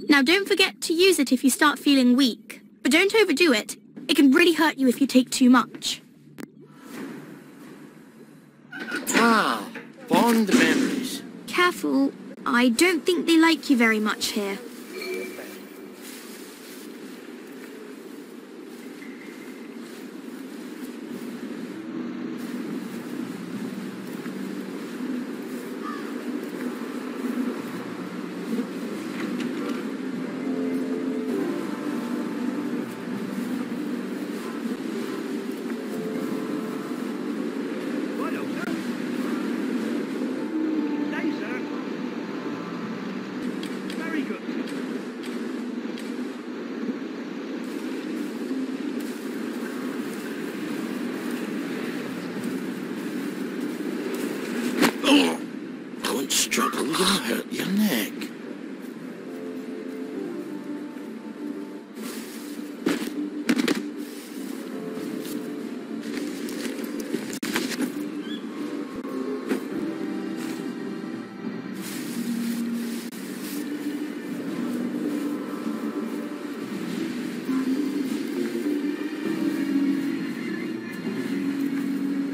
Now don't forget to use it if you start feeling weak. But don't overdo it. It can really hurt you if you take too much. Ah, fond memories. Careful. I don't think they like you very much here. Don't struggle, you'll hurt your neck.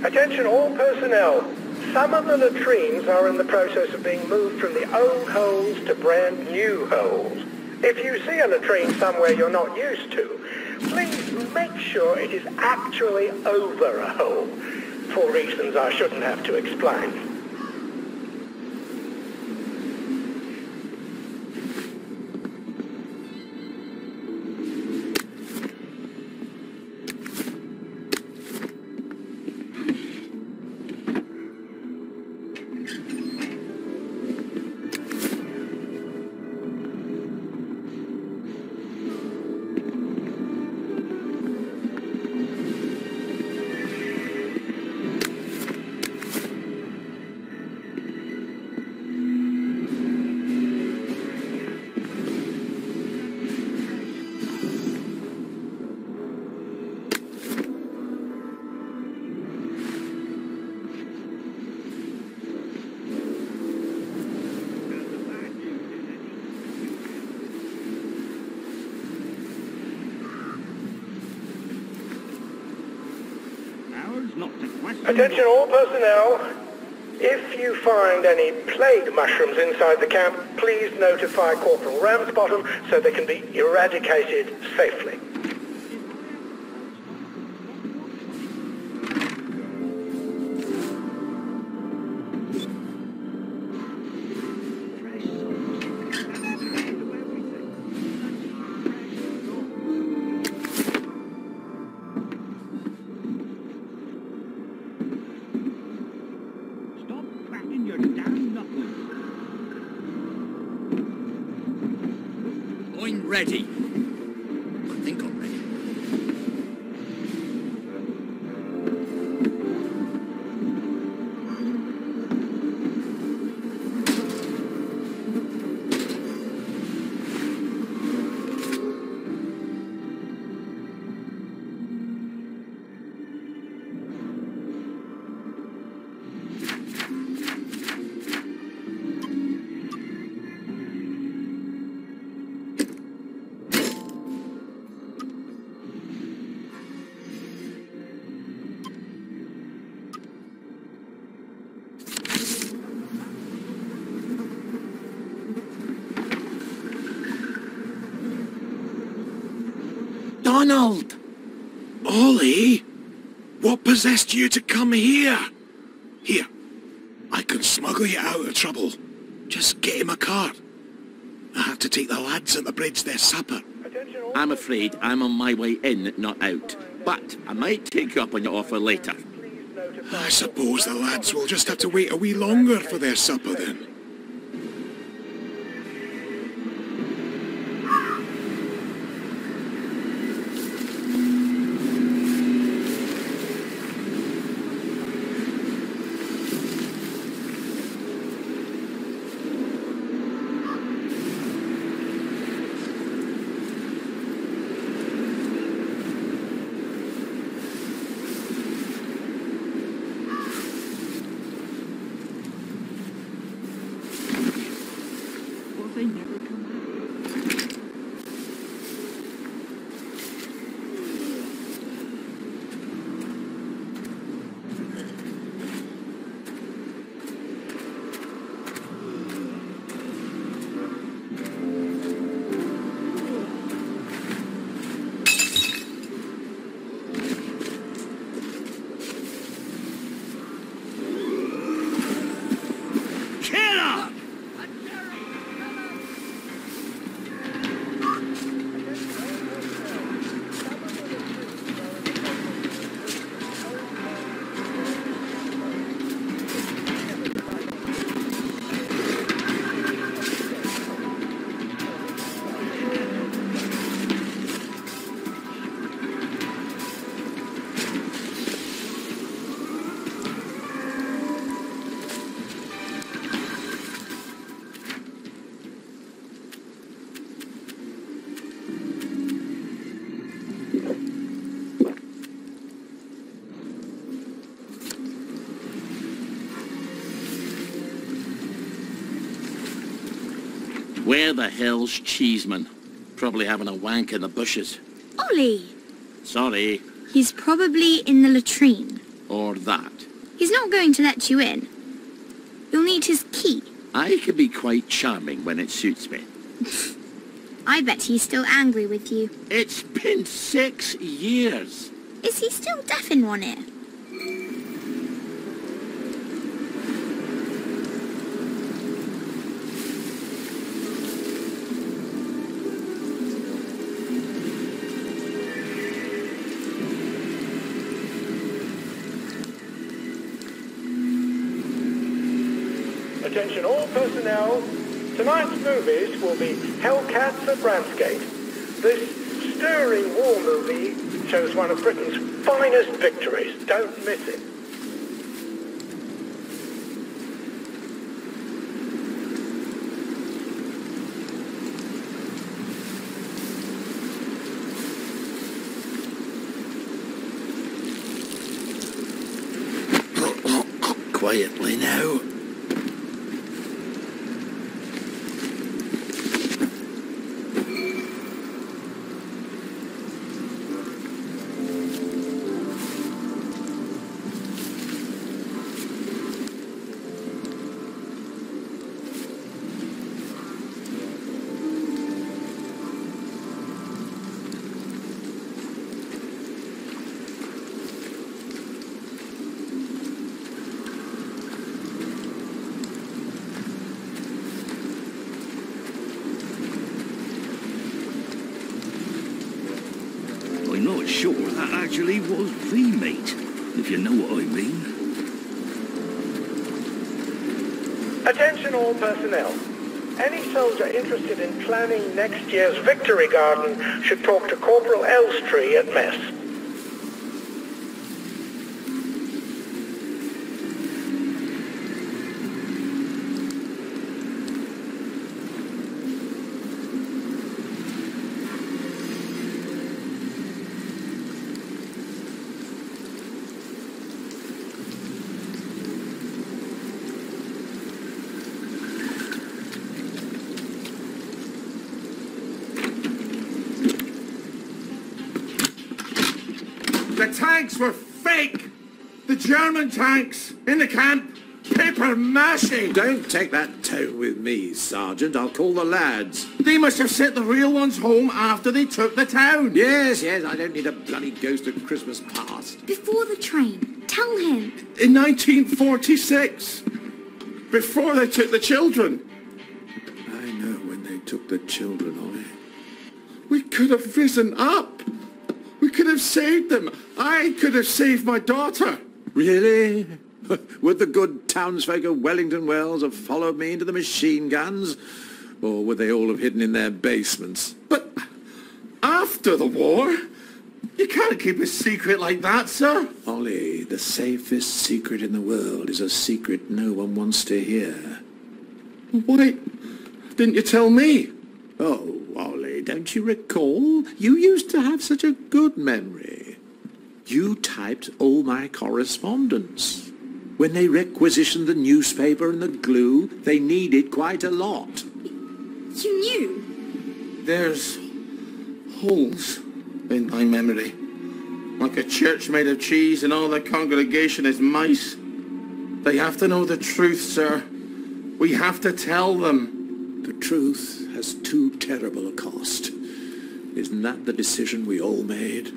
Attention all personnel. Some of the latrines are in the process of being moved from the old holes to brand new holes. If you see a latrine somewhere you're not used to, please make sure it is actually over a hole, for reasons I shouldn't have to explain. Attention all personnel. If you find any plague mushrooms inside the camp, please notify Corporal Ramsbottom so they can be eradicated safely. I'm ready. I think I'm ready. Donald! Ollie? What possessed you to come here? Here, I can smuggle you out of trouble. Just get him a car. I have to take the lads at the bridge their supper. I'm afraid I'm on my way in, not out. But I might take you up on your offer later. I suppose the lads will just have to wait a wee longer for their supper then. Where the hell's Cheeseman? Probably having a wank in the bushes. Ollie! Sorry. He's probably in the latrine. Or that. He's not going to let you in. You'll need his key. I can be quite charming when it suits me. I bet he's still angry with you. It's been 6 years. Is he still deaf in one ear? Attention all personnel. Tonight's movies will be Hellcats at Ramsgate. This stirring war movie shows one of Britain's finest victories. Don't miss it. Quietly now. I'm not sure that actually was the mate, if you know what I mean. Attention all personnel. Any soldier interested in planning next year's Victory Garden should talk to Corporal Elstree at mess. The tanks were fake! The German tanks in the camp! Paper mache! Don't take that tone with me, Sergeant. I'll call the lads. They must have sent the real ones home after they took the town. Yes, I don't need a bloody ghost of Christmas past. Before the train. Tell him. In 1946. Before they took the children. I know when they took the children, Ollie. We could have risen up. We could have saved them. I could have saved my daughter. Really? Would the good townsfolk of Wellington Wells have followed me into the machine guns? Or would they all have hidden in their basements? But after the war, you can't keep a secret like that, sir. Ollie, the safest secret in the world is a secret no one wants to hear. Why didn't you tell me? Oh, Ollie, don't you recall? You used to have such a good memory. You typed all my correspondence. When they requisitioned the newspaper and the glue, they needed quite a lot. You knew? There's holes in my memory. Like a church made of cheese and all the congregation is mice. They have to know the truth, sir. We have to tell them. The truth has too terrible a cost. Isn't that the decision we all made?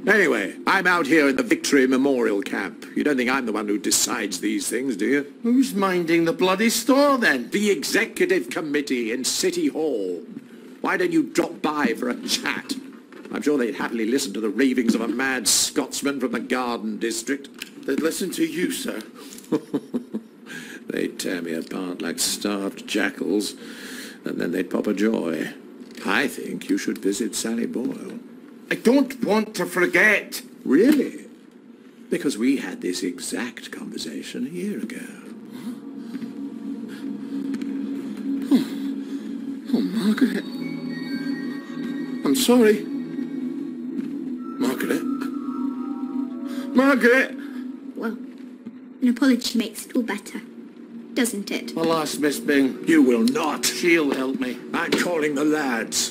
Anyway, I'm out here in the Victory Memorial Camp. You don't think I'm the one who decides these things, do you? Who's minding the bloody store, then? The Executive Committee in City Hall. Why don't you drop by for a chat? I'm sure they'd happily listen to the ravings of a mad Scotsman from the Garden District. They'd listen to you, sir. They'd tear me apart like starved jackals, and then they'd pop a joy. I think you should visit Sally Boyle. I don't want to forget. Really? Because we had this exact conversation a year ago. Oh, Margaret. I'm sorry. Margaret. Margaret! Well, an apology makes it all better. doesn't it? Alas, Miss Bing. You will not. She'll help me. I'm calling the lads.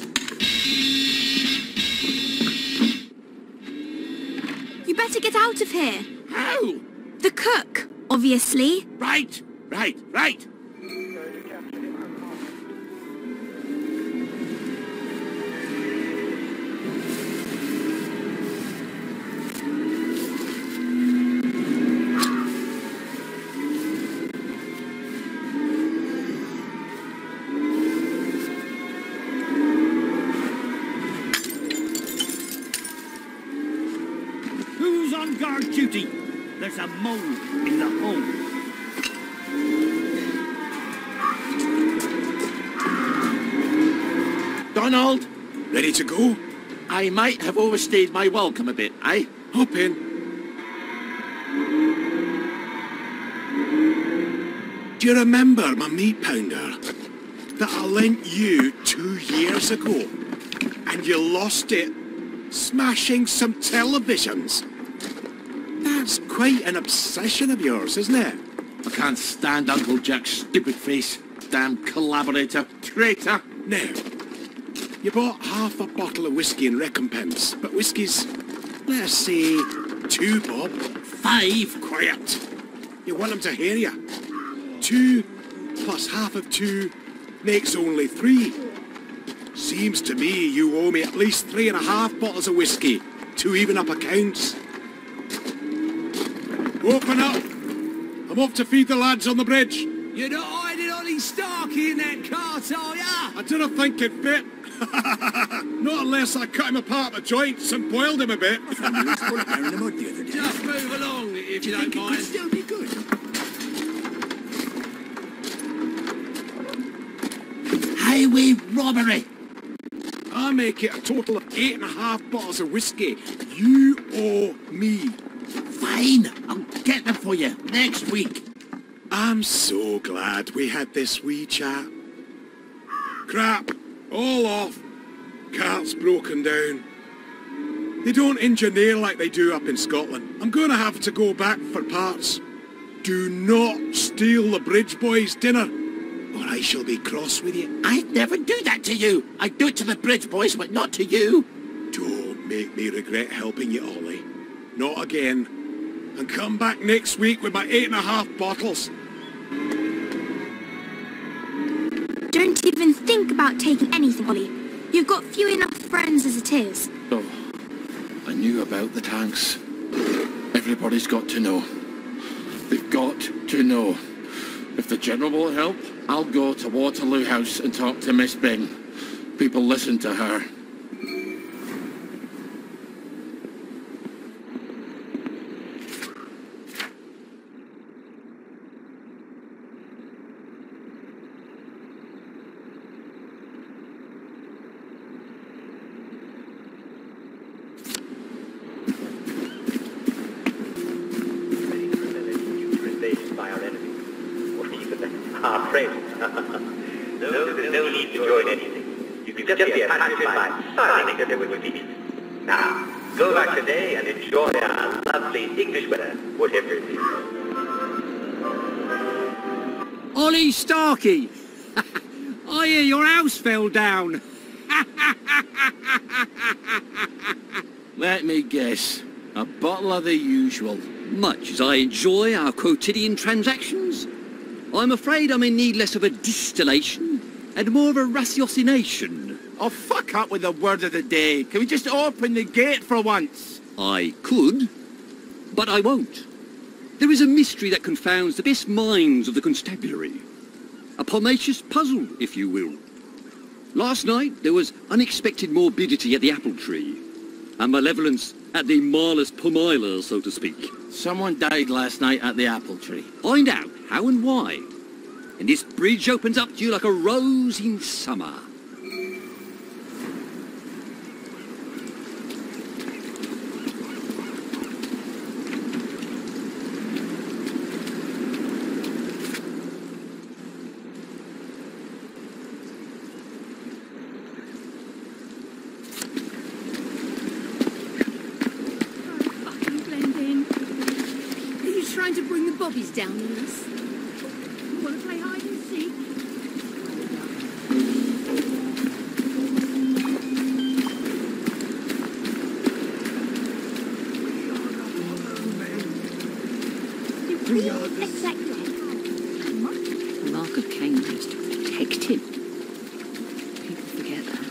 You better get out of here. How? The cook, obviously. Right. Who's on guard duty? There's a mole in the hole. Donald, Ready to go? I might have overstayed my welcome a bit, eh? Hop in. Do you remember my meat pounder that I lent you 2 years ago? And you lost it smashing some televisions. That's quite an obsession of yours, isn't it? I can't stand Uncle Jack's stupid face. Damn collaborator. Traitor. Now, you bought half a bottle of whiskey in recompense, but whiskey's, let's say, 2 bob. 5. Quiet. You want them to hear you. 2 plus half of 2 makes only 3. Seems to me you owe me at least 3.5 bottles of whiskey to even up accounts. Open up. I'm off to feed the lads on the bridge. You're not hiding Ollie Starkey in that cart, are ya? I didn't think it fit. Not unless I cut him apart at the joints and boiled him a bit. Just move along if you don't mind. Still be good. Highway robbery. I make it a total of 8.5 bottles of whiskey. You owe me. Fine. I'll get them for you next week. I'm so glad we had this wee chat. Crap. All off. Cart's broken down. They don't engineer like they do up in Scotland. I'm going to have to go back for parts. Do not steal the bridge boys' dinner, or I shall be cross with you. I'd never do that to you. I'd do it to the bridge boys, but not to you. Don't make me regret helping you, Ollie. Not again. And come back next week with my 8.5 bottles. Don't even think about taking anything, Ollie. You've got few enough friends as it is. Oh, I knew about the tanks. Everybody's got to know. They've got to know. If the General will help, I'll go to Waterloo House and talk to Miss Bing. People listen to her. Our friends. No need to join anything. You can just be attached by signing that they will be. Now, go back today and enjoy our lovely English weather, whatever it is. Ollie Starkey! I hear your house fell down. Let me guess. A bottle of the usual. Much as I enjoy our quotidian transactions, I'm afraid I'm in need less of a distillation and more of a ratiocination. Oh, fuck up with the word of the day. Can we just open the gate for once? I could, but I won't. There is a mystery that confounds the best minds of the constabulary. A pomacious puzzle, if you will. Last night there was unexpected morbidity at the apple tree, and malevolence at the Marlus Pomiler, so to speak. Someone died last night at the apple tree. Find out how and why, and this bridge opens up to you like a rose in summer. Trying to bring the bobbies down on us. Well, The mark of Cain was to protect him. People forget that.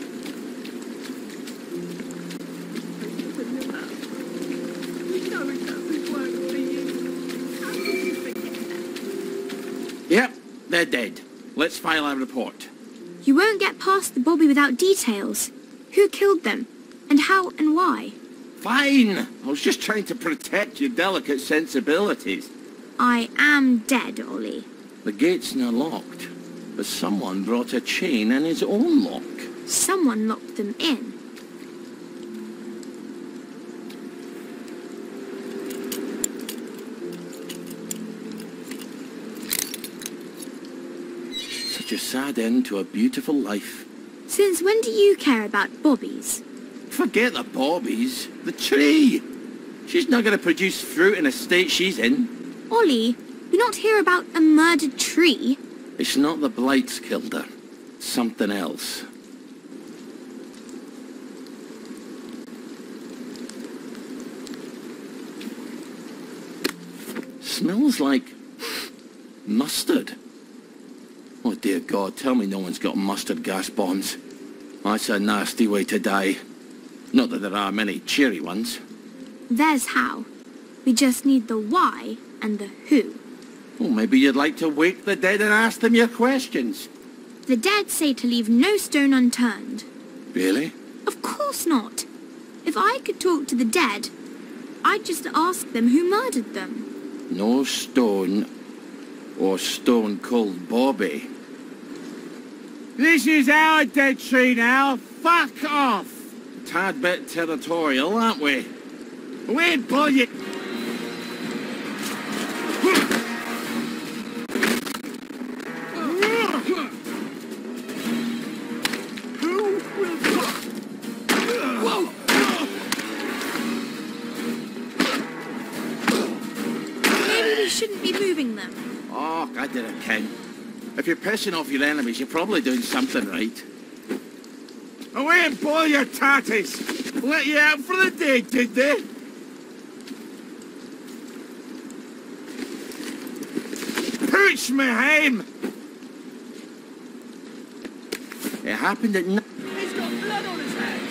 Yep, they're dead. Let's file our report. You won't get past the Bobby without details. Who killed them? And how and why? Fine. I was just trying to protect your delicate sensibilities. I am dead, Ollie. The gate's not locked, but someone brought a chain and his own lock. Someone locked them in. Such a sad end to a beautiful life. Since when do you care about bobbies? Forget the bobbies. The tree. She's not going to produce fruit in a state she's in. Ollie, you not hear about a murdered tree? It's not the blights killed her. Something else. Smells like mustard. Oh dear God, tell me no one's got mustard gas bombs. That's a nasty way to die. Not that there are many cheery ones. There's how. We just need the why and the who. Well, maybe you'd like to wake the dead and ask them your questions. The dead say to leave no stone unturned. Really? Of course not. If I could talk to the dead, I'd just ask them who murdered them. No stone or Stone Cold Bobby. This is our dead tree now. Fuck off. Tad bit territorial, aren't we? We're bullying. Maybe we shouldn't be moving them. Oh, I didn't ken. If you're pissing off your enemies, you're probably doing something right. Away and boil your tatties. Let you out for the day, did they? Pooch me home. It happened at night. He's got blood on his hands.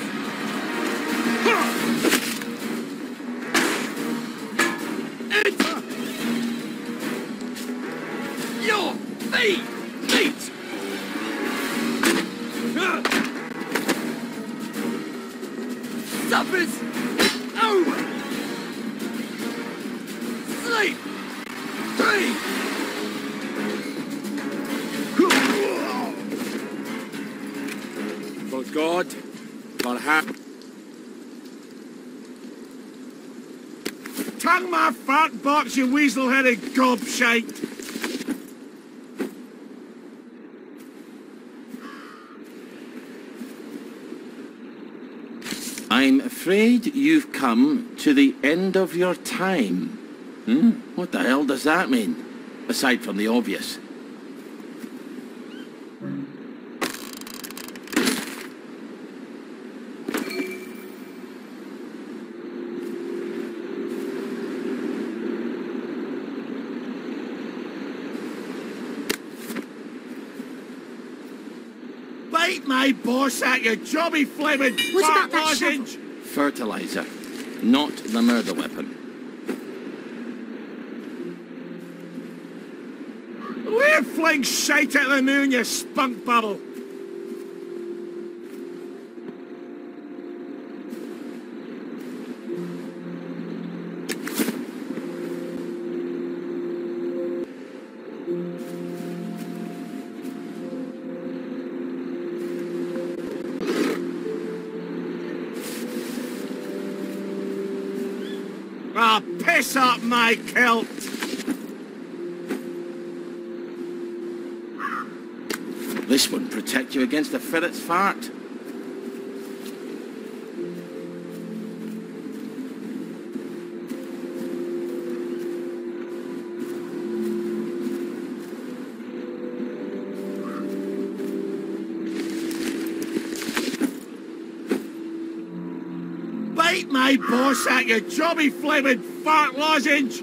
Enter. Your feet, meat. Supper's over. Sleep. Three. For God, for her. Tongue my fat box, you weasel-headed gobshite. I'm afraid you've come to the end of your time. What the hell does that mean? Aside from the obvious. Bite my boss at you, jobby flaming What fat about that lozenge. Fertilizer, not the murder weapon. We're fling shite at the moon, you spunk bubble. Ah, piss up my kilt! This wouldn't protect you against a ferret's fart. Bite my boss at you, jobby flaming fart lozenge!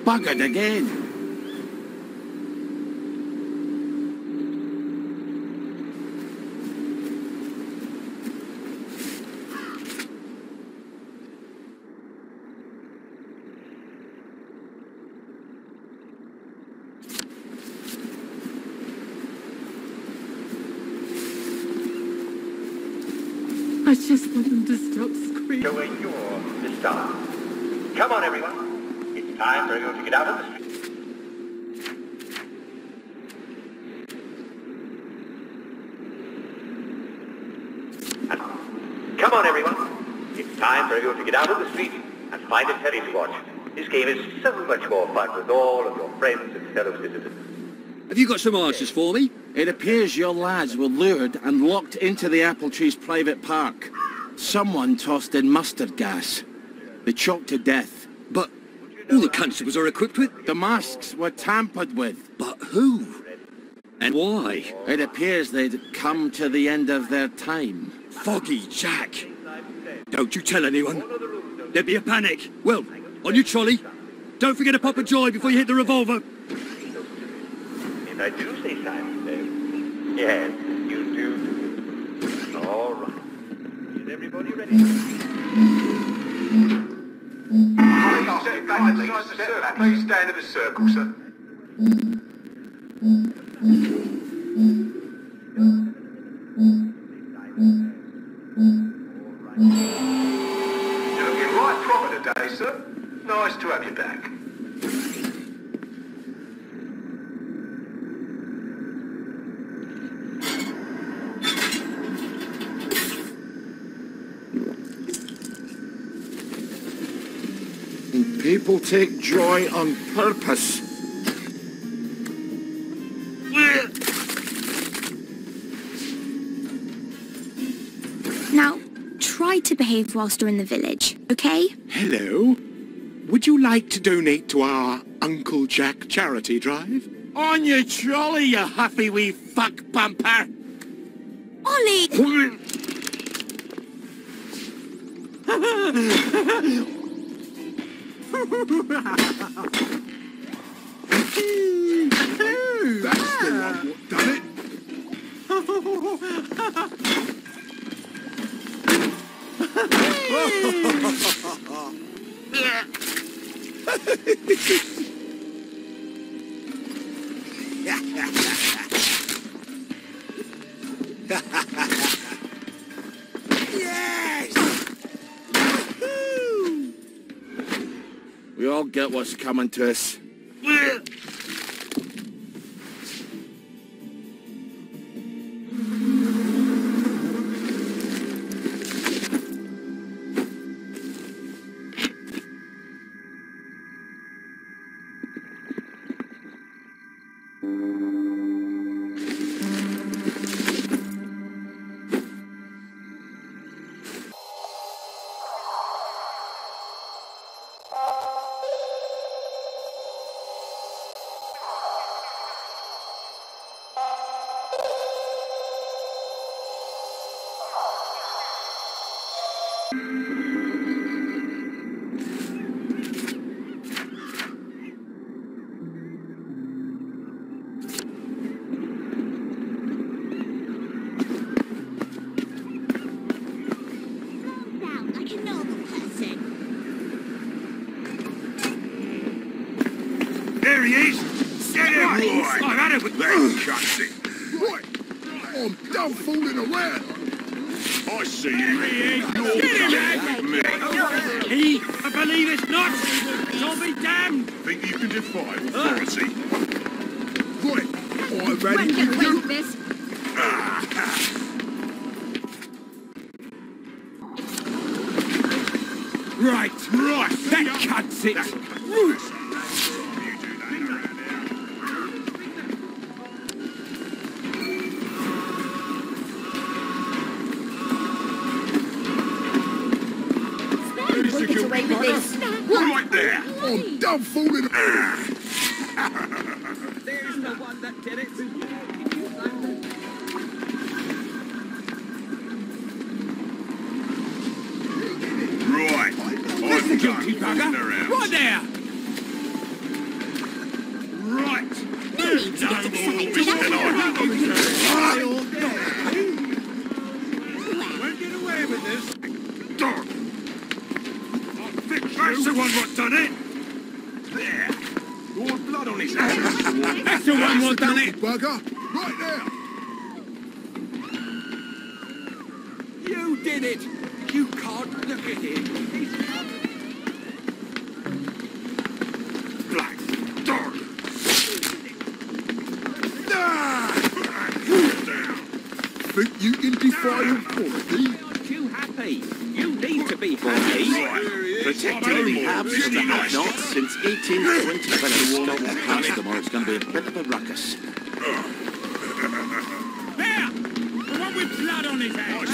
buggered again. I just want them to stop screaming. Showing your the start. Come on, everyone. It's time for everyone to get out of the street. Come on, everyone. It's time for everyone to get out of the street and find a telly to watch. This game is so much more fun with all of your friends and fellow citizens. Have you got some answers for me? It appears your lads were lured and locked into the apple tree's private park. Someone tossed in mustard gas. They choked to death. But all the constables are equipped with... The masks were tampered with. But who? And why? It appears they'd come to the end of their time. Foggy Jack. Don't you tell anyone. There'd be a panic. Well, on your trolley. Don't forget to pop a joy before you hit the revolver. If I do say Simon, then yes, you do. All right. Is everybody ready? Please stand in the circle, sir. You're looking right proper today, sir. Nice to have you back. People take joy on purpose. Now, try to behave whilst you're in the village, okay? Hello. Would you like to donate to our Uncle Jack charity drive? On your trolley, you huffy wee fuck bumper! Ollie! That's the one what done it. Yes! We all get what's coming to us. There he is! Get him, boy! I've had it with That cuts it. Right. I'm done fooling around. I see you. You're coming with me. He, I believe it's not. So be damned. Think you can defy authority? Right. I'm ready Get with away you. with this. Right. That cuts it. Get away with this. Right there. I'm done fooling around. There's the one that did it. Right. I'm That's the guilty done bugger. fooling around. Right there. Won't get away with this. Dog. That's the one what done it. There. More blood on his hands. That's the one what done it. Bugger. Right there. You did it. You can't look at him. Black dog. Think you can defy authority? Aren't you happy? You need to be happy. Protecting the haves and the have-nots since 1820 when I stopped past them, or it's going to be a bit of a ruckus. There! The one with blood on his hands.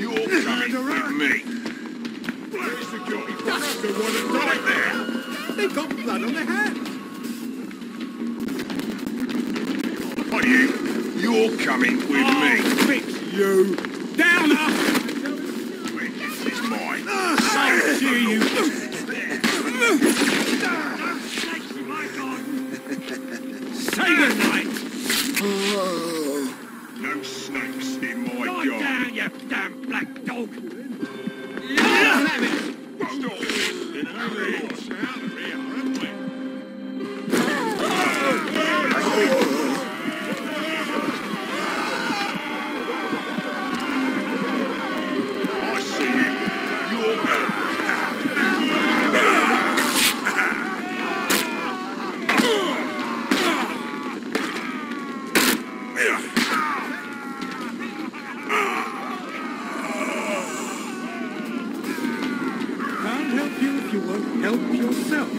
You're coming with me. Where's the guy? That's the one that died there. They've got blood on their hands. Are you? You're coming with me. Fix you. Downer! This is mine. Say to you. Say goodnight. No snakes in my yard. Lie down, you damn black dog. Damn it. Can't help you if you won't help yourself.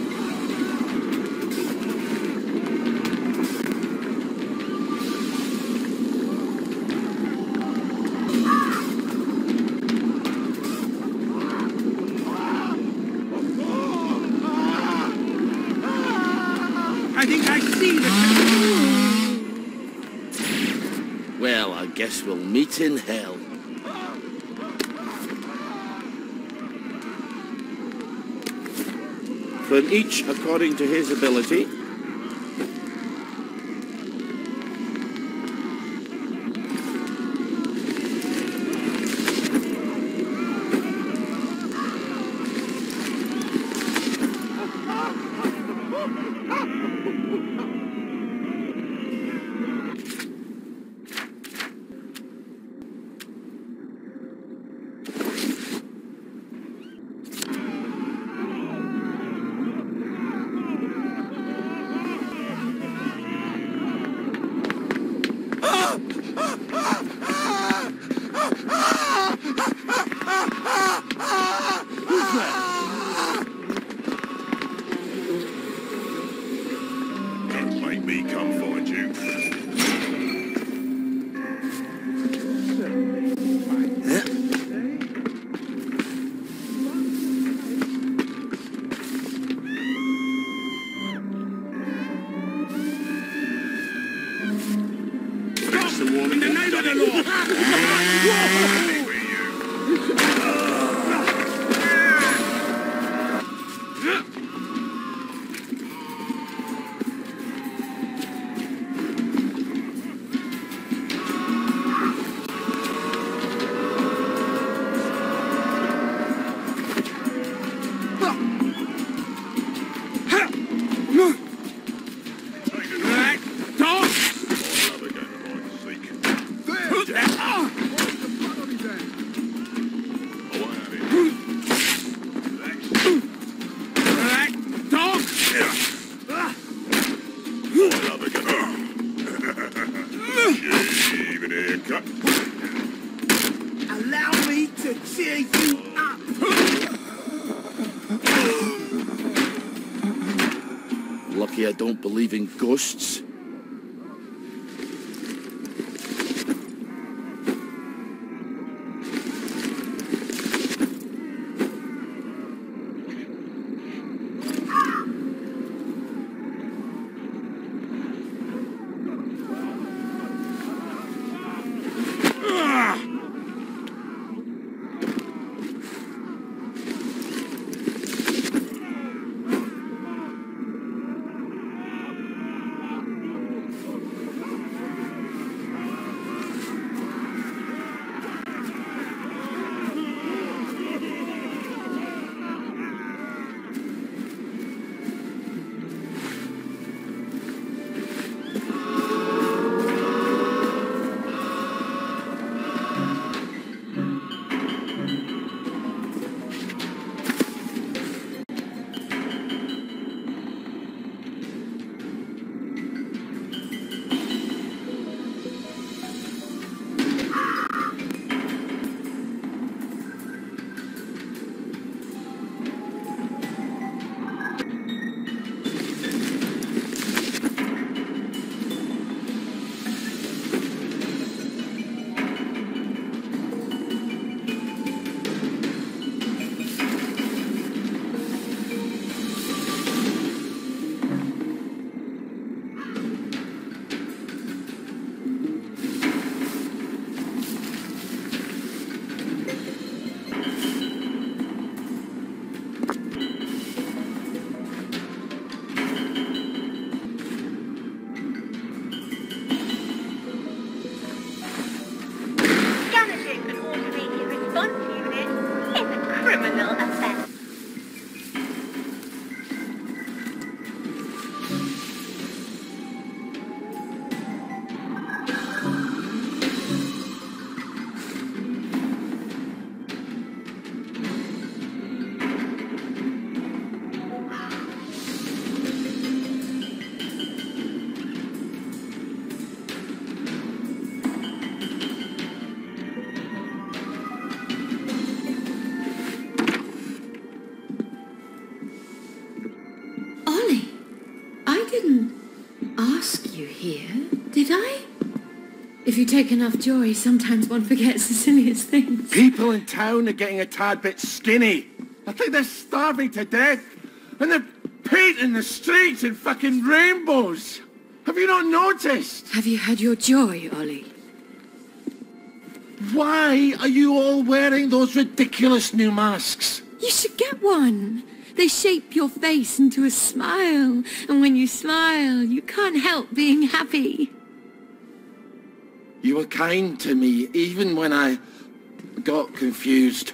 I think I see the... Well, I guess we'll meet in hell. From each according to his ability. Don't make me come find you. Stop! In the name of the law! Allow me to cheer you up. Lucky I don't believe in ghosts. didn't ask you here, did I? If you take enough joy, sometimes one forgets the silliest things. People in town are getting a tad bit skinny. I think they're starving to death. And they're painting the streets in fucking rainbows. Have you not noticed? Have you had your joy, Ollie? Why are you all wearing those ridiculous new masks? You should get one. They shape your face into a smile. And when you smile, you can't help being happy. You were kind to me, even when I got confused.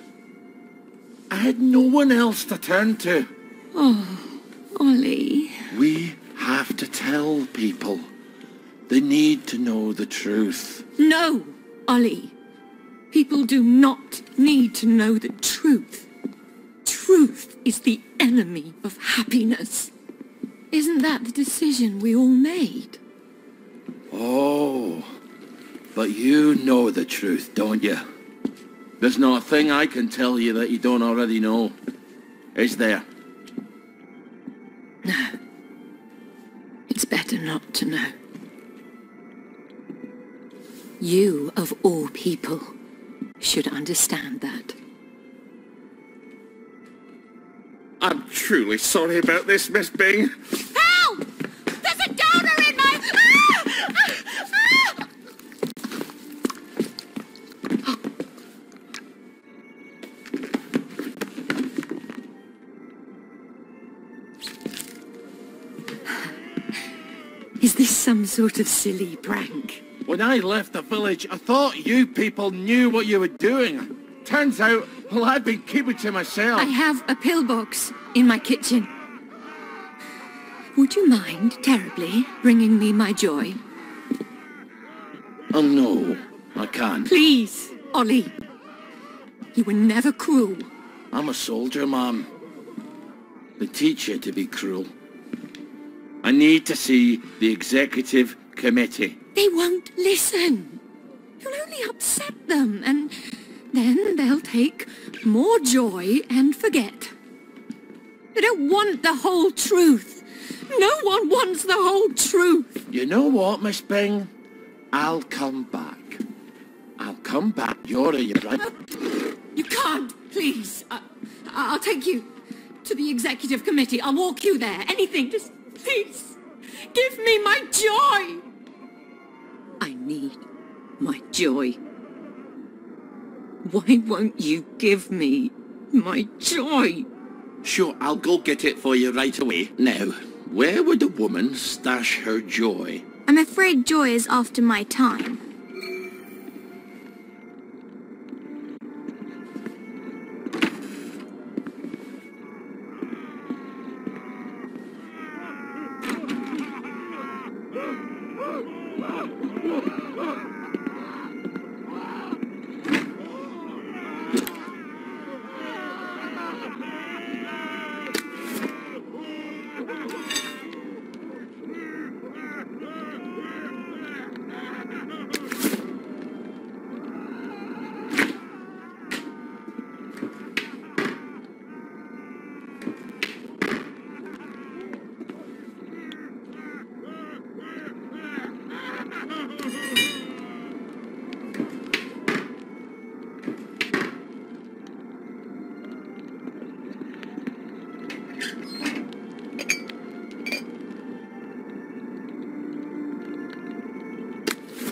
I had no one else to turn to. Oh, Ollie. We have to tell people. They need to know the truth. No, Ollie. People do not need to know the truth. Truth is the enemy of happiness. Isn't that the decision we all made? Oh, but you know the truth, don't you? There's not a thing I can tell you that you don't already know. Is there? No. It's better not to know. You, of all people, should understand that. I'm truly sorry about this, Miss Bing. Help! There's a donor in my... Is this some sort of silly prank? When I left the village, I thought you people knew what you were doing. Turns out, well, I've been keeping to myself. I have a pillbox in my kitchen. Would you mind terribly bringing me my joy? Oh, no, I can't. Please, Ollie. You were never cruel. I'm a soldier, Mom. They teach you to be cruel. I need to see the executive committee. They won't listen. You'll only upset them, and then they'll take more joy and forget. They don't want the whole truth. No one wants the whole truth. You know what, Miss Bing? I'll come back. I'll come back. You're right. You can't, please. I'll take you to the executive committee. I'll walk you there. Anything, just please. Give me my joy. I need my joy. Why won't you give me my joy? Sure, I'll go get it for you right away. Now, where would a woman stash her joy? I'm afraid joy is after my time.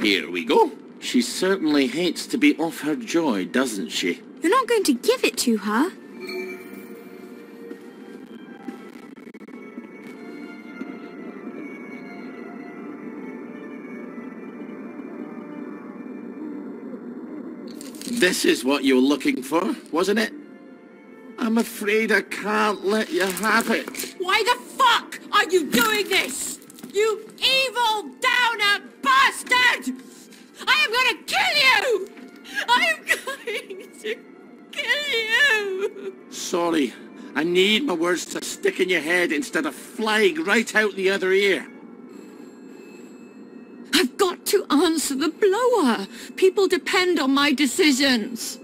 Here we go. She certainly hates to be off her joy, doesn't she? You're not going to give it to her. This is what you were looking for, wasn't it? I'm afraid I can't let you have it. Why the fuck are you doing this? You evil, down-out bastard! I am going to kill you! I am going to kill you! Sorry, I need my words to stick in your head instead of flying right out the other ear. I've got to answer the blower. People depend on my decisions.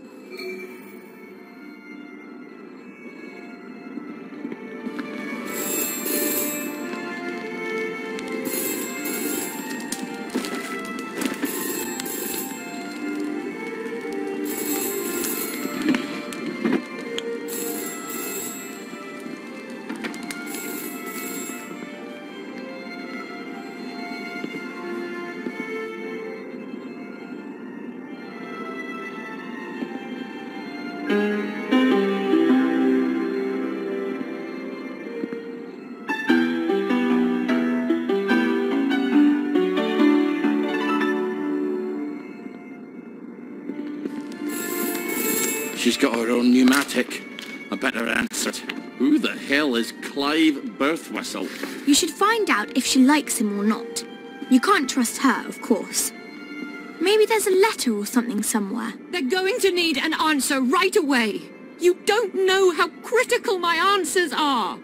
she's got her own pneumatic. I better answer it. Who the hell is Clive Birthwhistle? You should find out if she likes him or not. You can't trust her, of course. Maybe there's a letter or something somewhere. They're going to need an answer right away. You don't know how critical my answers are.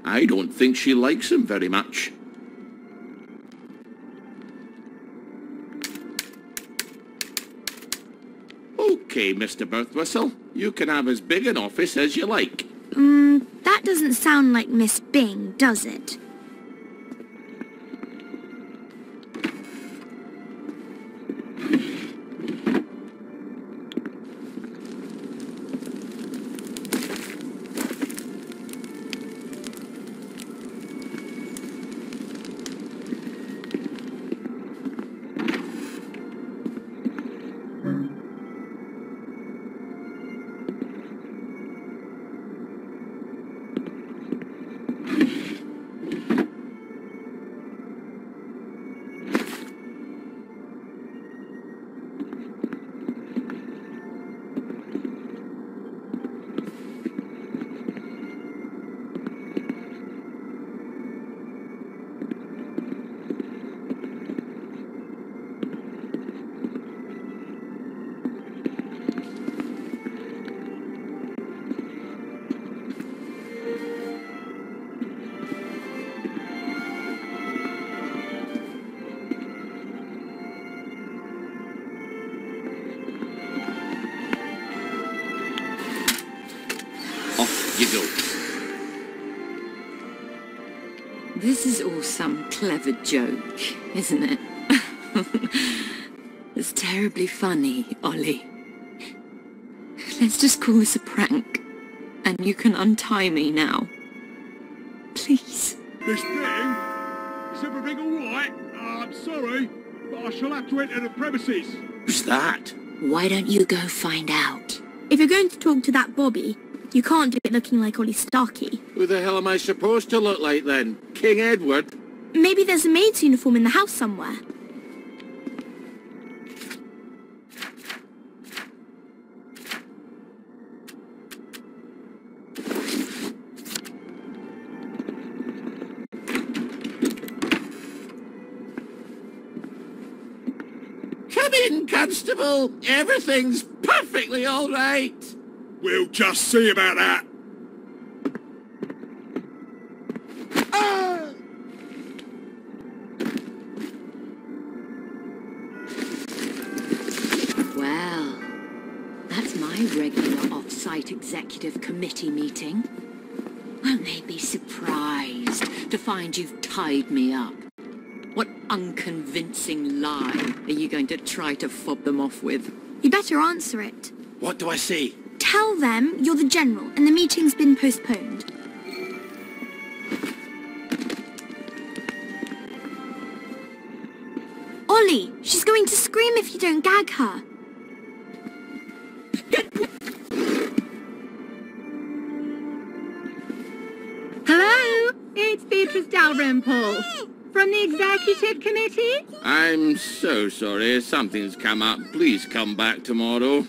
I don't think she likes him very much. Okay, Mr. Birthwhistle, you can have as big an office as you like. That doesn't sound like Miss Bing, does it? You go. This is all some clever joke, isn't it? It's terribly funny, Ollie. Let's just call this a prank, and you can untie me now. Please. This thing? Is everything all right? I'm sorry. but I shall have to enter the premises. Who's that? Why don't you go find out? If you're going to talk to that Bobby, you can't do it looking like Ollie Starkey. Who the hell am I supposed to look like then? King Edward? Maybe there's a maid's uniform in the house somewhere. Come in, Constable. Everything's perfectly all right. We'll just see about that. Well, that's my regular off-site executive committee meeting. Won't they be surprised to find you've tied me up? What unconvincing lie are you going to try to fob them off with? You better answer it. What do I say? Tell them you're the general and the meeting's been postponed. Ollie, she's going to scream if you don't gag her. Hello, it's Beatrice Dalrymple from the Executive Committee. I'm so sorry. Something's come up. Please come back tomorrow.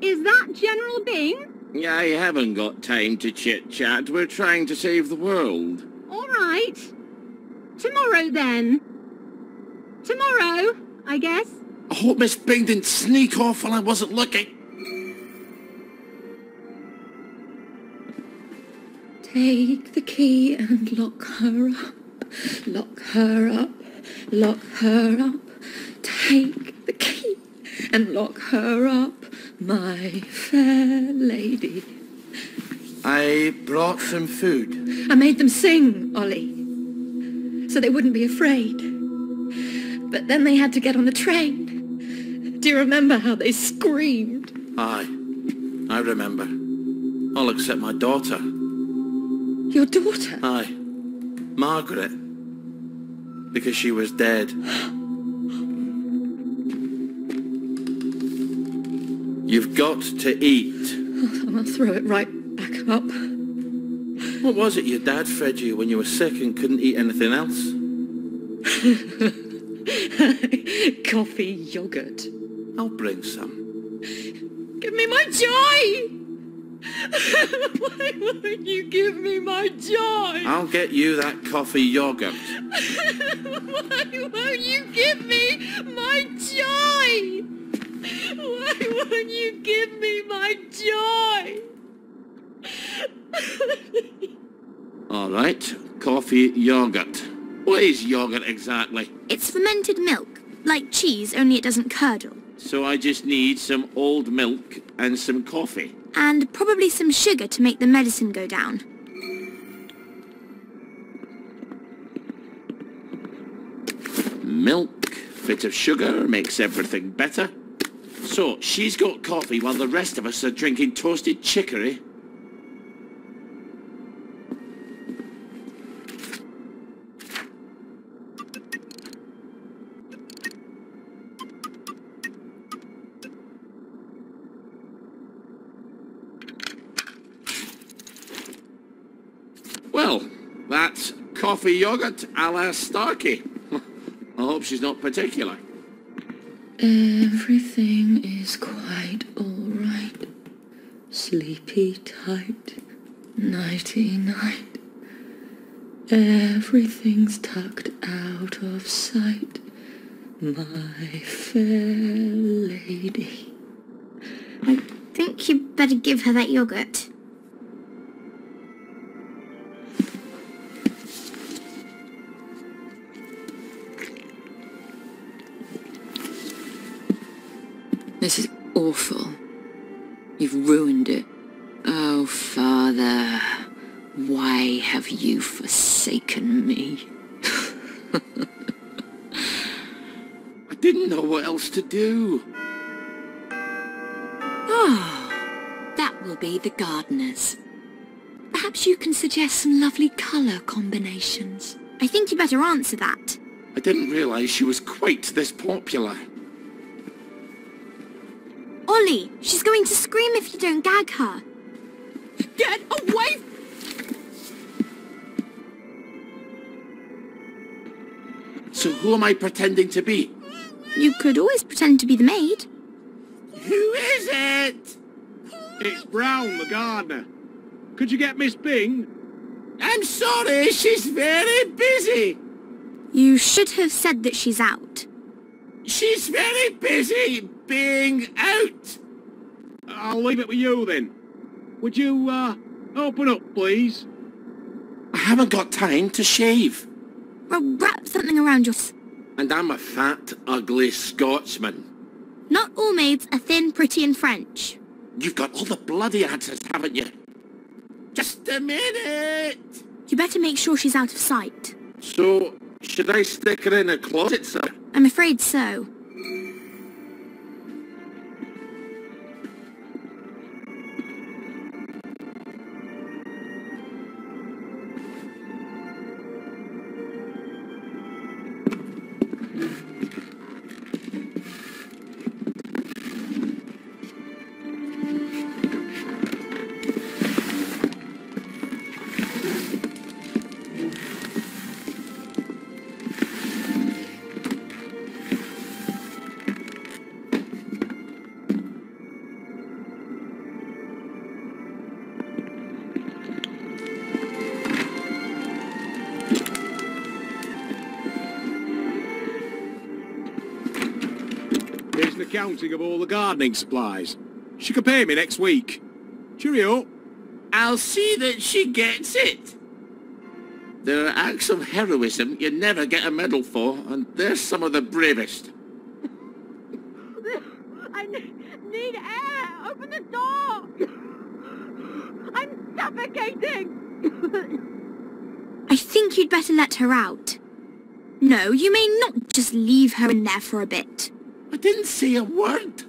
Is that General Bing? I haven't got time to chit-chat. We're trying to save the world. All right. Tomorrow, then. Tomorrow, I guess. I hope Miss Bing didn't sneak off while I wasn't looking. Take the key and lock her up. Lock her up. Lock her up. Take the key and lock her up, my fair lady. I brought some food. I made them sing, Ollie, so they wouldn't be afraid. But then they had to get on the train. Do you remember how they screamed? Aye, I remember. All except my daughter. Your daughter? Aye, Margaret. Because she was dead. You've got to eat. Oh, I'll throw it right back up. What was it your dad fed you when you were sick and couldn't eat anything else? Coffee yogurt. I'll bring some. Give me my joy! Why won't you give me my joy? I'll get you that coffee yogurt. Why won't you give me my joy? Why won't you give me my joy? All right, coffee yogurt. What is yogurt exactly? It's fermented milk, like cheese, only it doesn't curdle. So I just need some old milk and some coffee. And probably some sugar to make the medicine go down. Milk, bit of sugar, makes everything better. So, she's got coffee while the rest of us are drinking toasted chicory. Well, that's coffee yogurt a la Starkey. I hope she's not particular. Everything is quite all right. Sleepy tight, nighty-night. Everything's tucked out of sight, my fair lady. I think you better give her that yogurt. This is awful. You've ruined it. Oh, Father, why have you forsaken me? I didn't know what else to do. Oh, that will be the gardeners. Perhaps you can suggest some lovely colour combinations. I think you better answer that. I didn't realise she was quite this popular. Ollie, she's going to scream if you don't gag her. Get away! So who am I pretending to be? You could always pretend to be the maid. Who is it? It's Brown, the gardener. Could you get Miss Bing? I'm sorry, she's very busy. You should have said that she's out. She's very busy being out. I'll leave it with you then. Would you, open up, please? I haven't got time to shave. Well, wrap something around your... And I'm a fat, ugly Scotsman. Not all maids are thin, pretty and French. You've got all the bloody answers, haven't you? Just a minute! You better make sure she's out of sight. So, should I stick her in a closet, sir? I'm afraid so. Here's an accounting of all the gardening supplies. She can pay me next week. Cheerio. I'll see that she gets it. There are acts of heroism you never get a medal for, and they're some of the bravest. I need air! Open the door! I'm suffocating! I think you'd better let her out. No, you may not just leave her in there for a bit. I didn't say a word.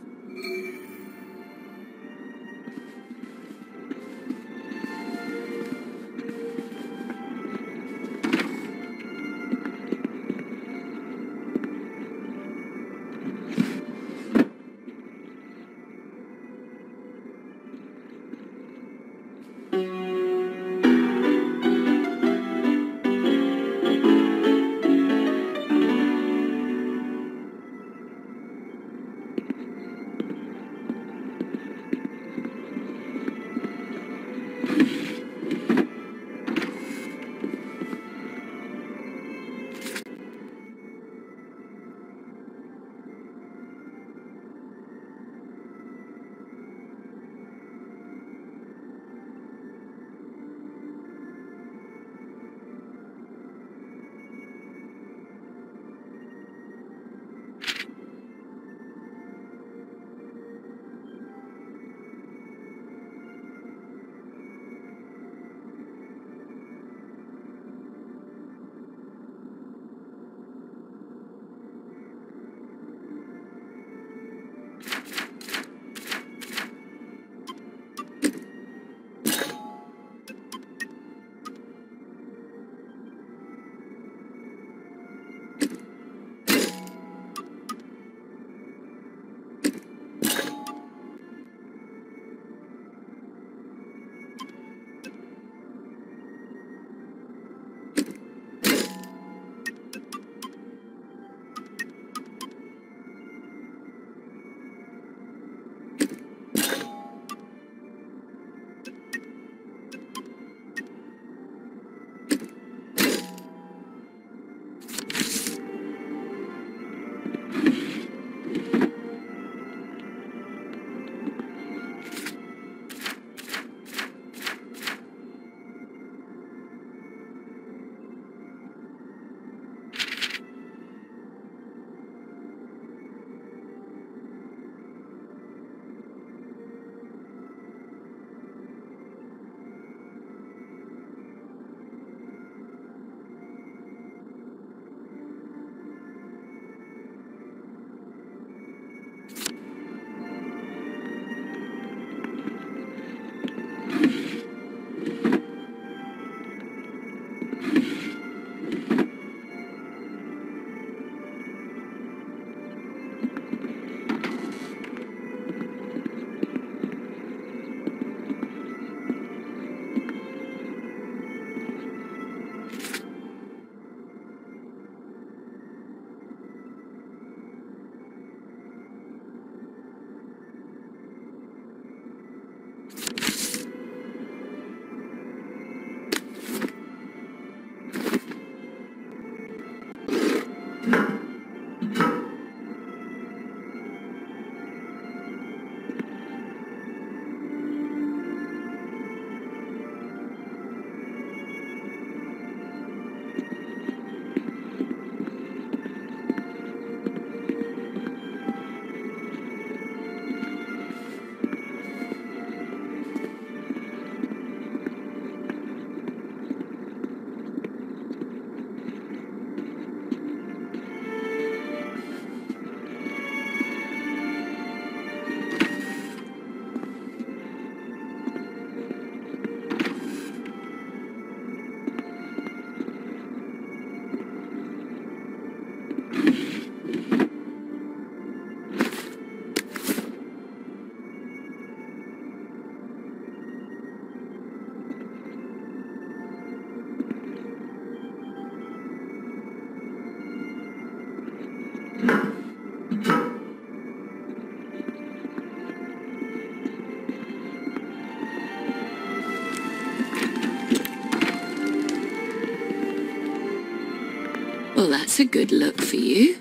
Well, that's a good look for you.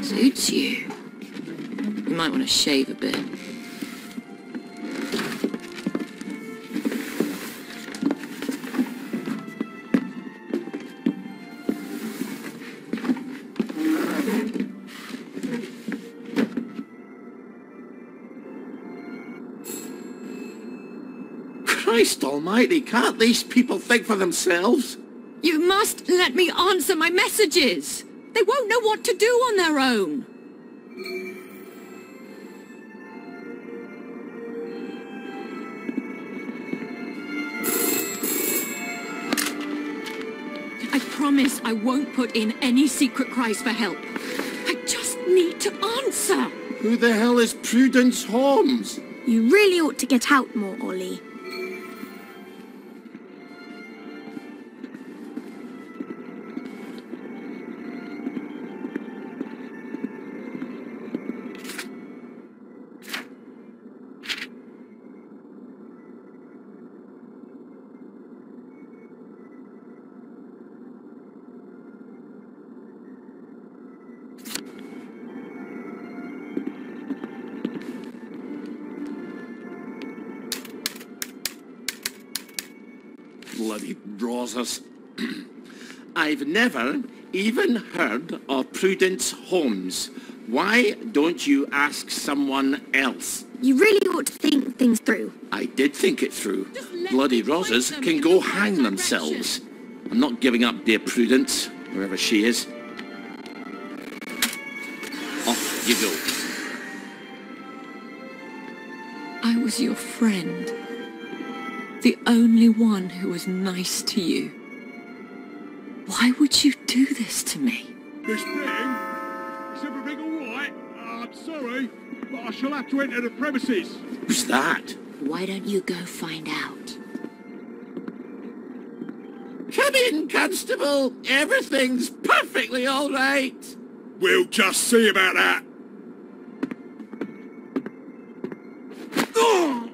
Suits you. You might want to shave a bit. Christ almighty, can't these people think for themselves? You must let me answer my messages. They won't know what to do on their own. I promise I won't put in any secret cries for help. I just need to answer. Who the hell is Prudence Holmes? You really ought to get out more, Ollie. Bloody roses. I've never even heard of Prudence Holmes. Why don't you ask someone else? You really ought to think things through. I did think it through. Bloody roses can go hang themselves. I'm not giving up dear Prudence, wherever she is. Off you go. I was your friend. The only one who was nice to you. Why would you do this to me? Miss Bing, is everything all right? I'm sorry, but I shall have to enter the premises. Who's that? Why don't you go find out? Come in, Constable. Everything's perfectly all right. We'll just see about that. Oh!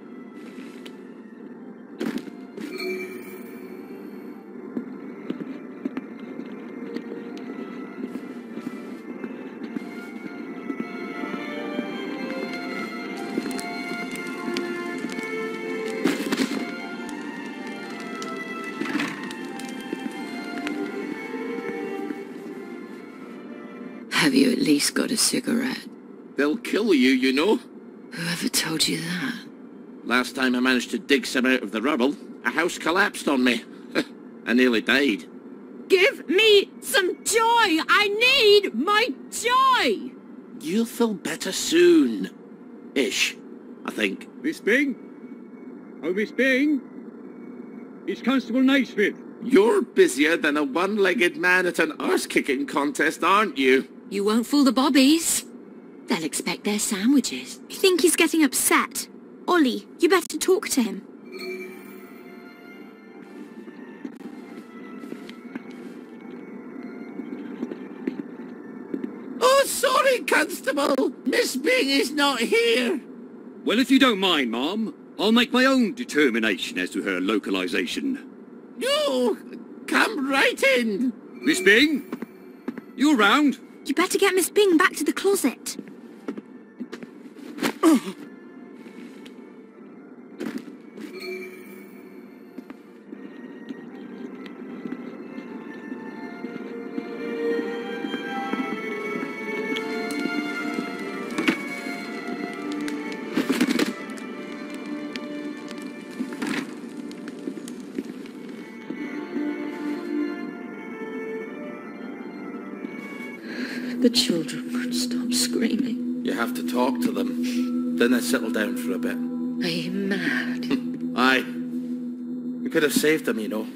Have you at least got a cigarette? They'll kill you, you know. Whoever told you that? Last time I managed to dig some out of the rubble, a house collapsed on me. I nearly died. Give me some joy! I need my joy! You'll feel better soon. Ish, I think. Miss Bing? Oh, Miss Bing? It's Constable Naismith. You're busier than a one-legged man at an arse-kicking contest, aren't you? You won't fool the bobbies. They'll expect their sandwiches. I think he's getting upset. Ollie, you better talk to him. Oh, sorry, Constable. Miss Bing is not here. Well, if you don't mind, Ma'am, I'll make my own determination as to her localization. No, come right in. Miss Bing, you around? You better get Miss Bing back to the closet. The children won't stop screaming. You have to talk to them. Then they settle down for a bit. Are you mad? Aye. We could have saved them, you know.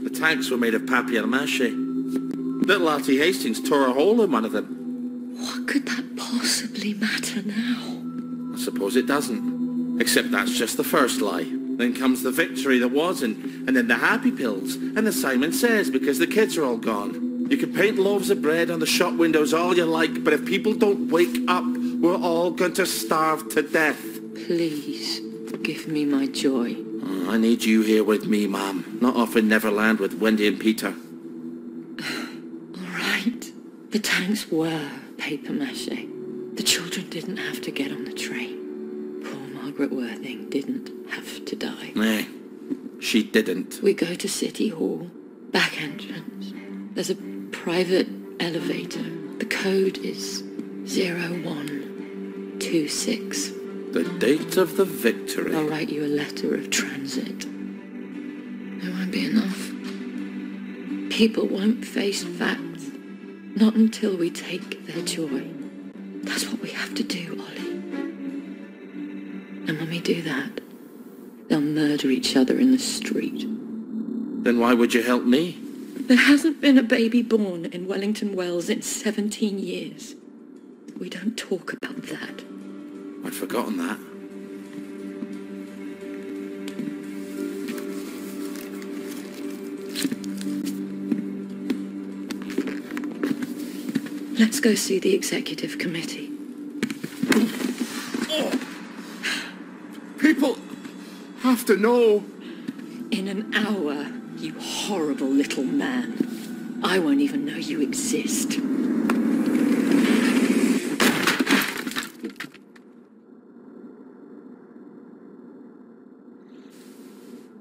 The tanks were made of papier-mâché. Little Artie Hastings tore a hole in one of them. What could that possibly matter now? I suppose it doesn't. Except that's just the first lie. Then comes the victory that wasn't, and then the happy pills, and the Simon Says because the kids are all gone. You can paint loaves of bread on the shop windows all you like, but if people don't wake up, we're all going to starve to death. Please, give me my joy. Oh, I need you here with me, Ma'am. Not off in Neverland with Wendy and Peter. The tanks were papier-mâché. The children didn't have to get on the train. Poor Margaret Worthing didn't have to die. Nah, she didn't. We go to City Hall, back entrance. There's a private elevator. The code is 0126. The date of the victory. I'll write you a letter of transit. It won't be enough. People won't face facts. Not until we take their joy. That's what we have to do, Ollie. And when we do that, they'll murder each other in the street. Then why would you help me? There hasn't been a baby born in Wellington Wells in 17 years. We don't talk about that. I'd forgotten that. Let's go see the executive committee. People have to know. In an hour, you horrible little man. I won't even know you exist.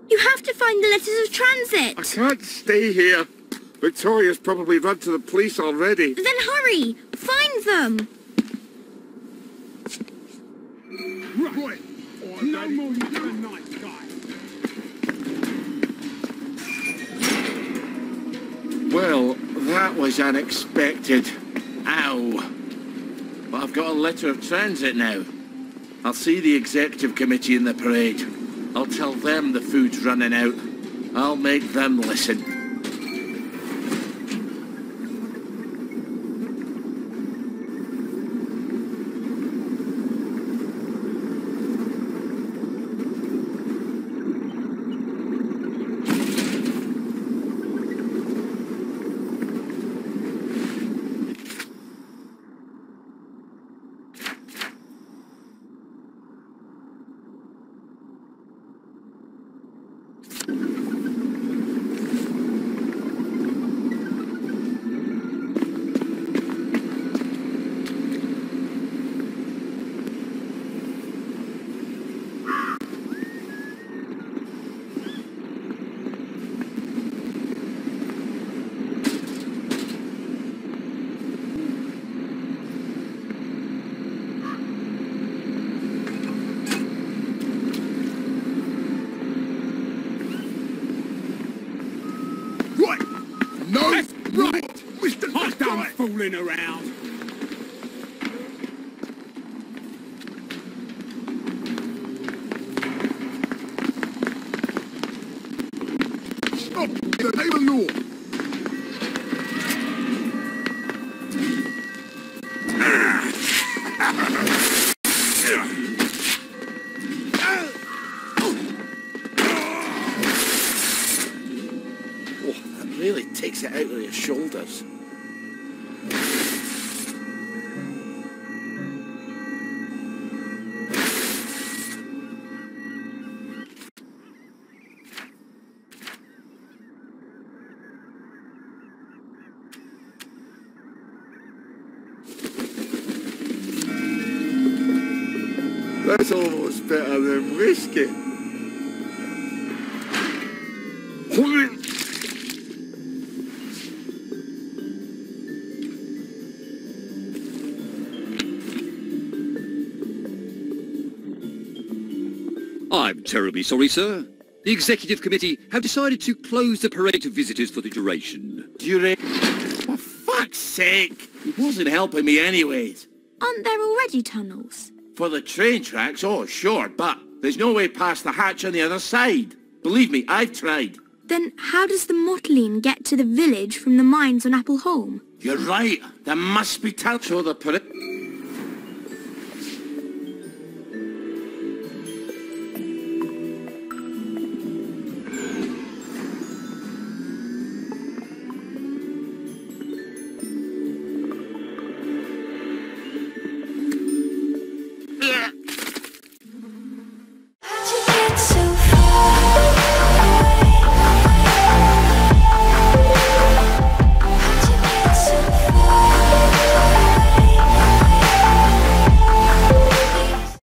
You have to find the letters of transit. I can't stay here. Victoria's probably run to the police already. Then hurry! Find them! Right. No more you do a nice guy. Well, that was unexpected. Ow. But I've got a letter of transit now. I'll see the executive committee in the parade. I'll tell them the food's running out. I'll make them listen. Fooling around. Stop in the name of law. Oh, that really takes it out of your shoulders. That's almost better than whiskey. I'm terribly sorry, sir. The executive committee have decided to close the parade to visitors for the duration. For fuck's sake! It wasn't helping me anyways. Aren't there already tunnels? For the train tracks, oh sure, but there's no way past the hatch on the other side. Believe me, I've tried. Then how does the Mottling get to the village from the mines on Apple Holme? You're right. There must be tunnels. So the parade...